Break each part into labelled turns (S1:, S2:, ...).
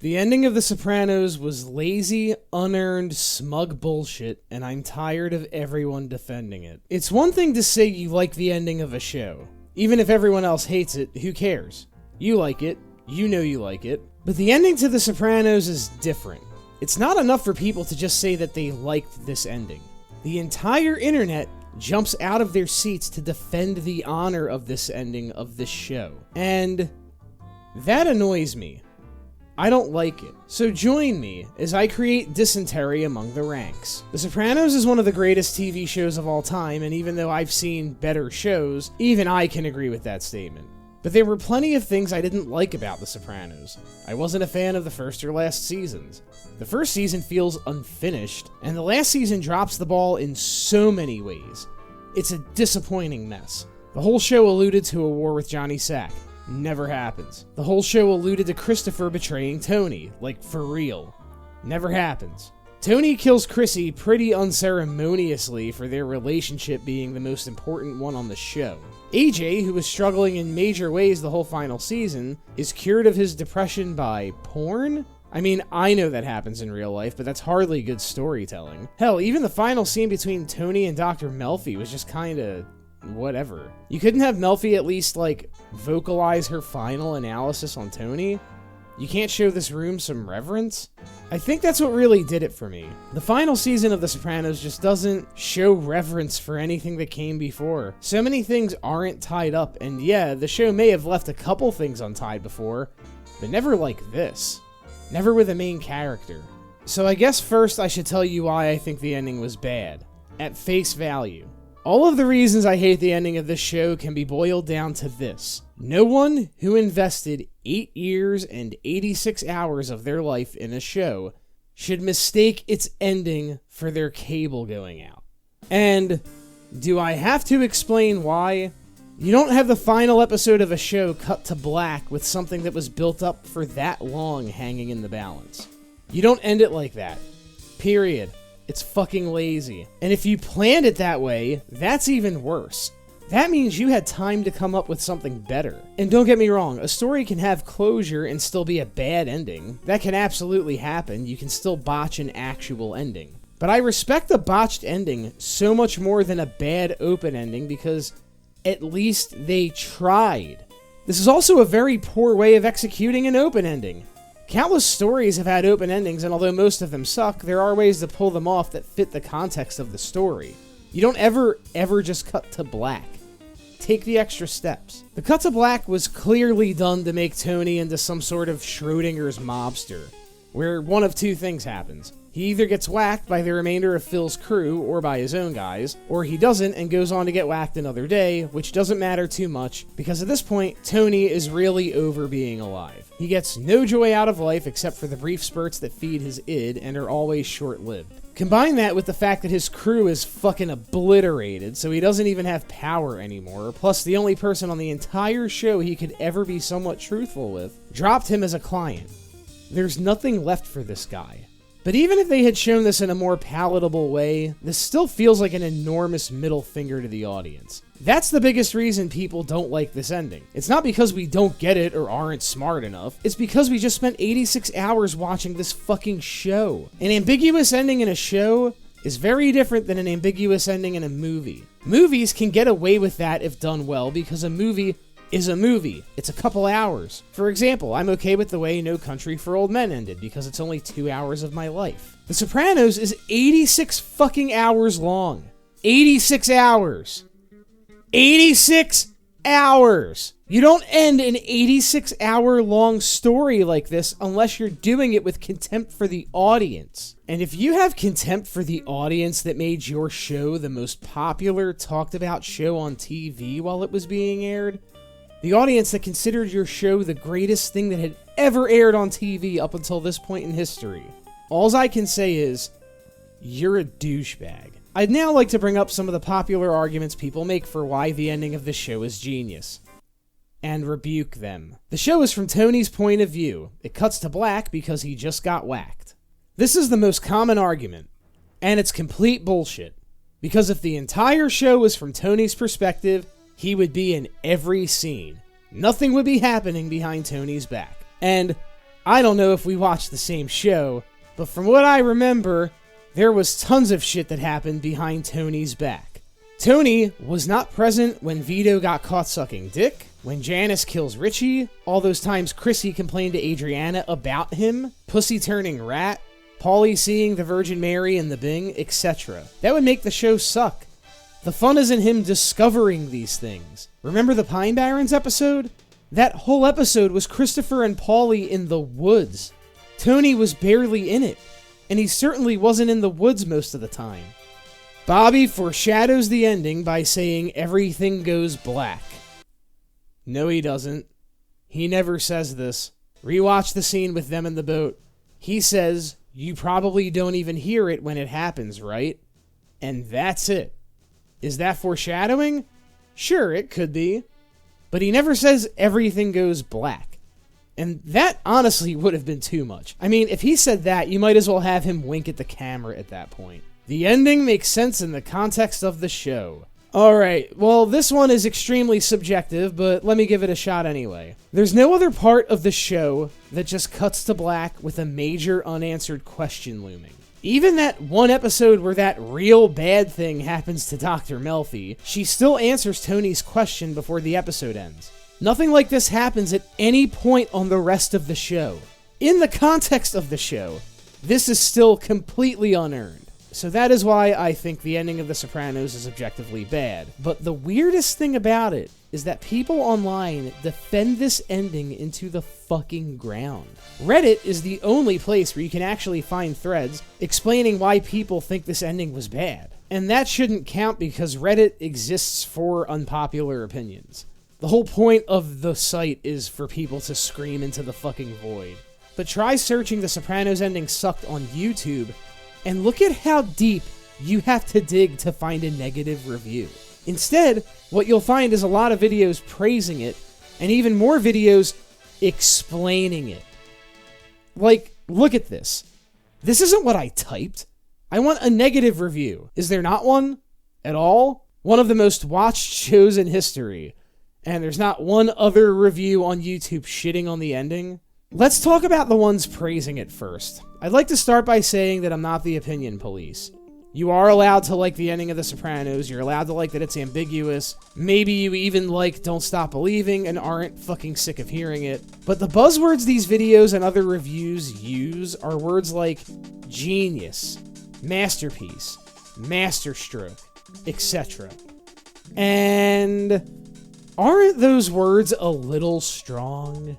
S1: The ending of The Sopranos was lazy, unearned, smug bullshit, and I'm tired of everyone defending it. It's one thing to say you like the ending of a show. Even if everyone else hates it, who cares? You like it, you know you like it. But the ending to The Sopranos is different. It's not enough for people to just say that they liked this ending. The entire internet jumps out of their seats to defend the honor of this ending of this show. And that annoys me. I don't like it. So join me as I create dysentery among the ranks. The Sopranos is one of the greatest TV shows of all time, and even though I've seen better shows, even I can agree with that statement. But there were plenty of things I didn't like about The Sopranos. I wasn't a fan of the first or last seasons. The first season feels unfinished, and the last season drops the ball in so many ways. It's a disappointing mess. The whole show alluded to a war with Johnny Sack. Never happens. The whole show alluded to Christopher betraying Tony, like for real. Never happens. Tony kills Chrissy pretty unceremoniously for their relationship being the most important one on the show. AJ, who was struggling in major ways the whole final season, is cured of his depression by porn? I mean, I know that happens in real life, but that's hardly good storytelling. Hell, even the final scene between Tony and Dr. Melfi was just kinda whatever. You couldn't have Melfi at least, like, vocalize her final analysis on Tony? You can't show this room some reverence? I think that's what really did it for me. The final season of The Sopranos just doesn't show reverence for anything that came before. So many things aren't tied up, and yeah, the show may have left a couple things untied before, but never like this. Never with a main character. So I guess first I should tell you why I think the ending was bad. At face value. All of the reasons I hate the ending of this show can be boiled down to this. No one who invested 8 years and 86 hours of their life in a show should mistake its ending for their cable going out. And do I have to explain why? You don't have the final episode of a show cut to black with something that was built up for that long hanging in the balance. You don't end it like that. Period. It's fucking lazy. And if you planned it that way, that's even worse. That means you had time to come up with something better. And don't get me wrong, a story can have closure and still be a bad ending. That can absolutely happen. You can still botch an actual ending. But I respect a botched ending so much more than a bad open ending because at least they tried. This is also a very poor way of executing an open ending. Countless stories have had open endings, and although most of them suck, there are ways to pull them off that fit the context of the story. You don't ever just cut to black. Take the extra steps. The cut to black was clearly done to make Tony into some sort of Schrodinger's mobster, where one of two things happens. He either gets whacked by the remainder of Phil's crew or by his own guys, or he doesn't and goes on to get whacked another day, which doesn't matter too much, because at this point, Tony is really over being alive. He gets no joy out of life except for the brief spurts that feed his id and are always short-lived. Combine that with the fact that his crew is fucking obliterated, so he doesn't even have power anymore, plus the only person on the entire show he could ever be somewhat truthful with dropped him as a client. There's nothing left for this guy. But even if they had shown this in a more palatable way, this still feels like an enormous middle finger to the audience. That's the biggest reason people don't like this ending. It's not because we don't get it or aren't smart enough. It's because we just spent 86 hours watching this fucking show. An ambiguous ending in a show is very different than an ambiguous ending in a movie. Movies can get away with that if done well because a movie is a movie. It's a couple hours. For example, I'm okay with the way No Country for Old Men ended because it's only 2 hours of my life. The Sopranos is 86 fucking hours long. 86 hours. 86 hours! You don't end an 86-hour long story like this unless you're doing it with contempt for the audience. And if you have contempt for the audience that made your show the most popular, talked about show on TV while it was being aired, the audience that considered your show the greatest thing that had ever aired on TV up until this point in history, alls I can say is, you're a douchebag. I'd now like to bring up some of the popular arguments people make for why the ending of this show is genius, and rebuke them. The show is from Tony's point of view. It cuts to black because he just got whacked. This is the most common argument, and it's complete bullshit. Because if the entire show was from Tony's perspective, he would be in every scene. Nothing would be happening behind Tony's back. And I don't know if we watched the same show, but from what I remember, there was tons of shit that happened behind Tony's back. Tony was not present when Vito got caught sucking dick, when Janice kills Richie, all those times Chrissy complained to Adriana about him, Pussy turning rat, Paulie seeing the Virgin Mary in the Bing, etc. That would make the show suck. The fun is in him discovering these things. Remember the Pine Barrens episode? That whole episode was Christopher and Paulie in the woods. Tony was barely in it, and he certainly wasn't in the woods most of the time. Bobby foreshadows the ending by saying everything goes black. No, he doesn't. He never says this. Rewatch the scene with them in the boat. He says, you probably don't even hear it when it happens, right? And that's it. Is that foreshadowing? Sure, it could be. But he never says everything goes black. And that honestly would have been too much. I mean, if he said that, you might as well have him wink at the camera at that point. The ending makes sense in the context of the show. Alright, well, this one is extremely subjective, but let me give it a shot anyway. There's no other part of the show that just cuts to black with a major unanswered question looming. Even that one episode where that real bad thing happens to Dr. Melfi, she still answers Tony's question before the episode ends. Nothing like this happens at any point on the rest of the show. In the context of the show, this is still completely unearned. So that is why I think the ending of The Sopranos is objectively bad. But the weirdest thing about it is that people online defend this ending into the fucking ground. Reddit is the only place where you can actually find threads explaining why people think this ending was bad. And that shouldn't count because Reddit exists for unpopular opinions. The whole point of the site is for people to scream into the fucking void. But try searching The Sopranos ending sucked on YouTube, and look at how deep you have to dig to find a negative review. Instead, what you'll find is a lot of videos praising it, and even more videos explaining it. Like, look at this. This isn't what I typed. I want a negative review. Is there not one? At all? One of the most watched shows in history. And there's not one other review on YouTube shitting on the ending? Let's talk about the ones praising it first. I'd like to start by saying that I'm not the opinion police. You are allowed to like the ending of The Sopranos, you're allowed to like that it's ambiguous, maybe you even like Don't Stop Believing and aren't fucking sick of hearing it, but the buzzwords these videos and other reviews use are words like genius, masterpiece, masterstroke, etc. And aren't those words a little strong?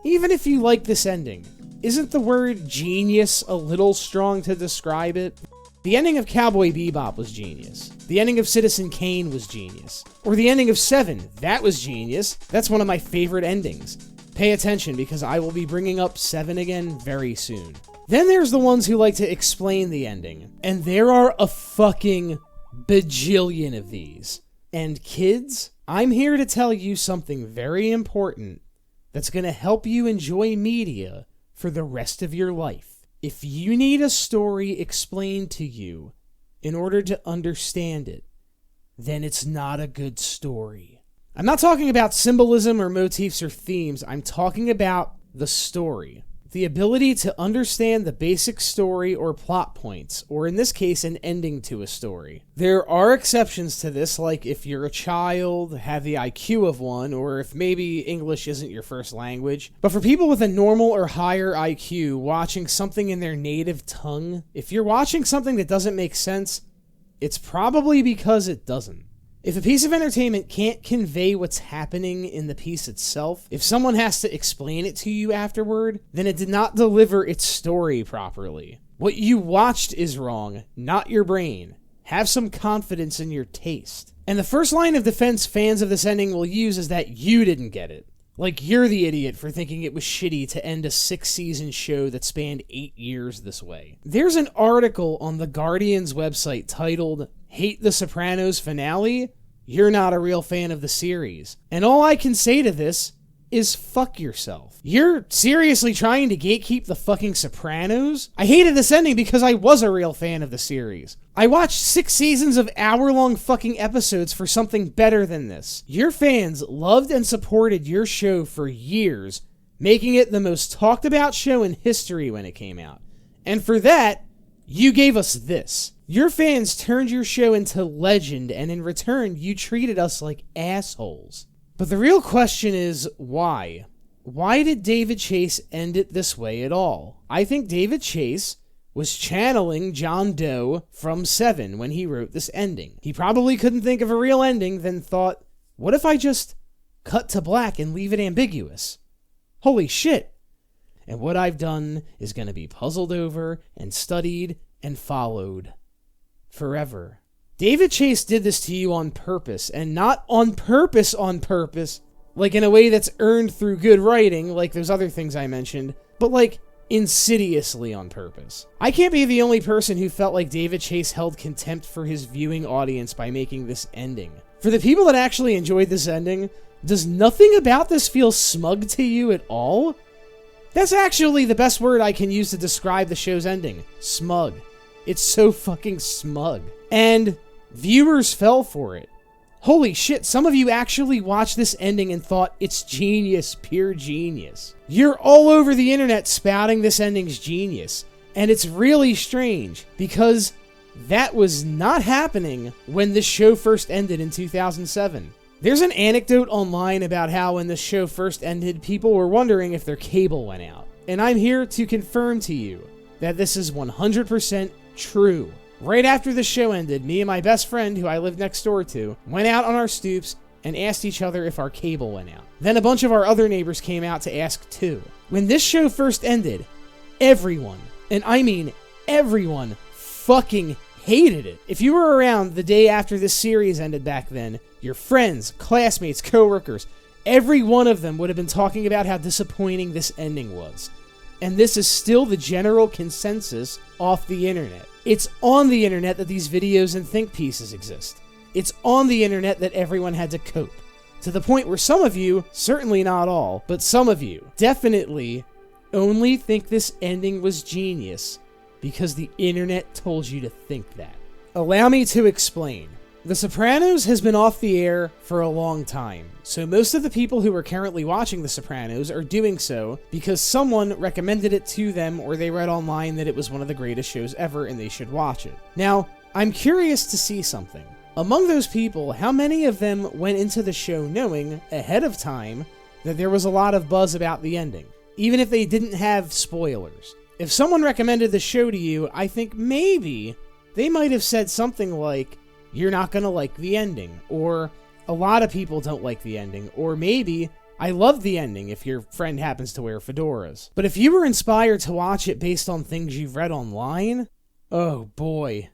S1: Even if you like this ending, isn't the word genius a little strong to describe it? The ending of Cowboy Bebop was genius. The ending of Citizen Kane was genius. Or the ending of Seven, that was genius. That's one of my favorite endings. Pay attention because I will be bringing up Seven again very soon. Then there's the ones who like to explain the ending. And there are a fucking bajillion of these. And kids, I'm here to tell you something very important that's going to help you enjoy media for the rest of your life. If you need a story explained to you in order to understand it, then it's not a good story. I'm not talking about symbolism or motifs or themes. I'm talking about the story. The ability to understand the basic story or plot points, or in this case, an ending to a story. There are exceptions to this, like if you're a child, have the IQ of one, or if maybe English isn't your first language. But for people with a normal or higher IQ, watching something in their native tongue, if you're watching something that doesn't make sense, it's probably because it doesn't. If a piece of entertainment can't convey what's happening in the piece itself, if someone has to explain it to you afterward, then it did not deliver its story properly. What you watched is wrong, not your brain. Have some confidence in your taste. And the first line of defense fans of this ending will use is that you didn't get it. Like you're the idiot for thinking it was shitty to end a 6-season show that spanned 8 years this way. There's an article on The Guardian's website titled, "Hate the Sopranos Finale? You're not a real fan of the series." And all I can say to this is fuck yourself. You're seriously trying to gatekeep the fucking Sopranos? I hated this ending because I was a real fan of the series. I watched 6 seasons of hour-long fucking episodes for something better than this. Your fans loved and supported your show for years, making it the most talked about show in history when it came out. And for that, you gave us this. Your fans turned your show into legend, and in return, you treated us like assholes. But the real question is, why? Why did David Chase end it this way at all? I think David Chase was channeling John Doe from Seven when he wrote this ending. He probably couldn't think of a real ending, then thought, what if I just cut to black and leave it ambiguous? Holy shit. And what I've done is going to be puzzled over and studied and followed forever. David Chase did this to you on purpose, and not on purpose, like in a way that's earned through good writing, like those other things I mentioned, but like insidiously on purpose. I can't be the only person who felt like David Chase held contempt for his viewing audience by making this ending. For the people that actually enjoyed this ending, does nothing about this feel smug to you at all? That's actually the best word I can use to describe the show's ending. Smug. It's so fucking smug. And viewers fell for it. Holy shit, some of you actually watched this ending and thought it's genius, pure genius. You're all over the internet spouting this ending's genius. And it's really strange, because that was not happening when this show first ended in 2007. There's an anecdote online about how when the show first ended, people were wondering if their cable went out. And I'm here to confirm to you that this is 100% true. Right after the show ended, me and my best friend, who I lived next door to, went out on our stoops and asked each other if our cable went out. Then a bunch of our other neighbors came out to ask too. When this show first ended, everyone, and I mean everyone, fucking hated it. If you were around the day after this series ended back then, your friends, classmates, coworkers, every one of them would have been talking about how disappointing this ending was. And this is still the general consensus off the internet. It's on the internet that these videos and think pieces exist. It's on the internet that everyone had to cope. To the point where some of you, certainly not all, but some of you, definitely only think this ending was genius because the internet told you to think that. Allow me to explain. The Sopranos has been off the air for a long time, so most of the people who are currently watching The Sopranos are doing so because someone recommended it to them or they read online that it was one of the greatest shows ever and they should watch it. Now, I'm curious to see something. Among those people, how many of them went into the show knowing, ahead of time, that there was a lot of buzz about the ending, even if they didn't have spoilers? If someone recommended the show to you, I think maybe they might have said something like, you're not gonna like the ending, or a lot of people don't like the ending, or maybe I love the ending if your friend happens to wear fedoras. But if you were inspired to watch it based on things you've read online, oh boy,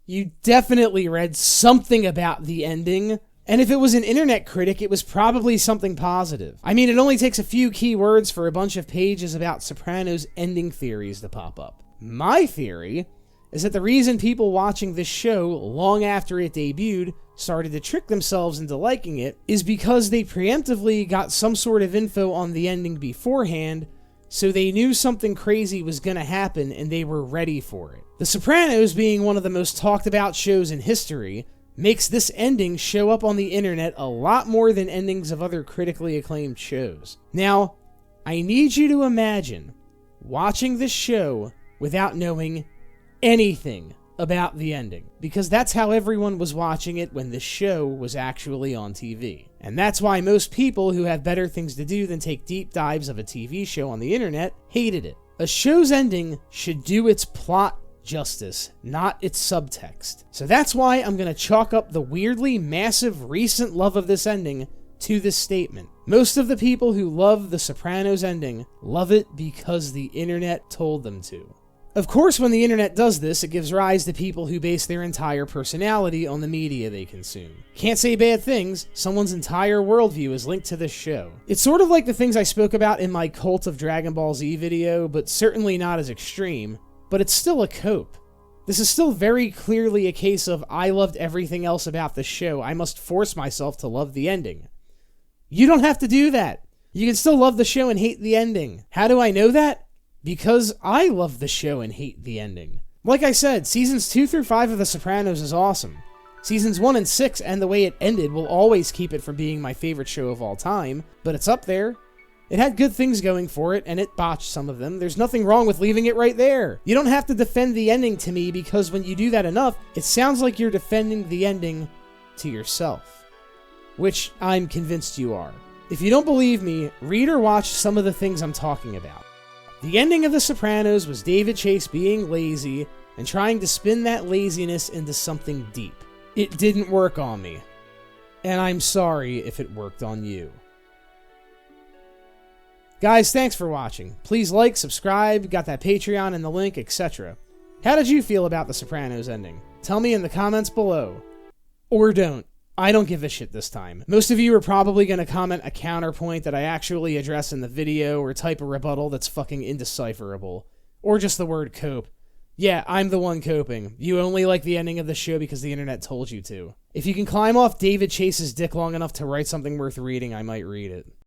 S1: you definitely read something about the ending. And if it was an internet critic, it was probably something positive. I mean, it only takes a few keywords for a bunch of pages about Sopranos ending theories to pop up. My theory is that the reason people watching this show long after it debuted started to trick themselves into liking it is because they preemptively got some sort of info on the ending beforehand, so they knew something crazy was gonna happen and they were ready for it. The Sopranos, being one of the most talked about shows in history, makes this ending show up on the internet a lot more than endings of other critically acclaimed shows. Now, I need you to imagine watching this show without knowing anything about the ending, because that's how everyone was watching it when the show was actually on TV. And that's why most people who have better things to do than take deep dives of a TV show on the internet hated it. A show's ending should do its plot justice, not its subtext. So that's why I'm going to chalk up the weirdly massive recent love of this ending to this statement. Most of the people who love the Sopranos ending love it because the internet told them to. Of course, when the internet does this, it gives rise to people who base their entire personality on the media they consume. Can't say bad things, someone's entire worldview is linked to this show. It's sort of like the things I spoke about in my Cult of Dragon Ball Z video, but certainly not as extreme, but it's still a cope. This is still very clearly a case of I loved everything else about the show, I must force myself to love the ending. You don't have to do that. You can still love the show and hate the ending. How do I know that? Because I love the show and hate the ending. Like I said, seasons 2 through 5 of The Sopranos is awesome. Seasons 1 and 6 and the way it ended will always keep it from being my favorite show of all time, but it's up there. It had good things going for it, and it botched some of them. There's nothing wrong with leaving it right there. You don't have to defend the ending to me, because when you do that enough, it sounds like you're defending the ending to yourself. Which I'm convinced you are. If you don't believe me, read or watch some of the things I'm talking about. The ending of The Sopranos was David Chase being lazy and trying to spin that laziness into something deep. It didn't work on me. And I'm sorry if it worked on you. Guys, thanks for watching. Please like, subscribe, got that Patreon and the link, etc. How did you feel about The Sopranos ending? Tell me in the comments below. Or don't. I don't give a shit this time. Most of you are probably going to comment a counterpoint that I actually address in the video, or type a rebuttal that's fucking indecipherable. Or just the word cope. Yeah, I'm the one coping. You only like the ending of the show because the internet told you to. If you can climb off David Chase's dick long enough to write something worth reading, I might read it.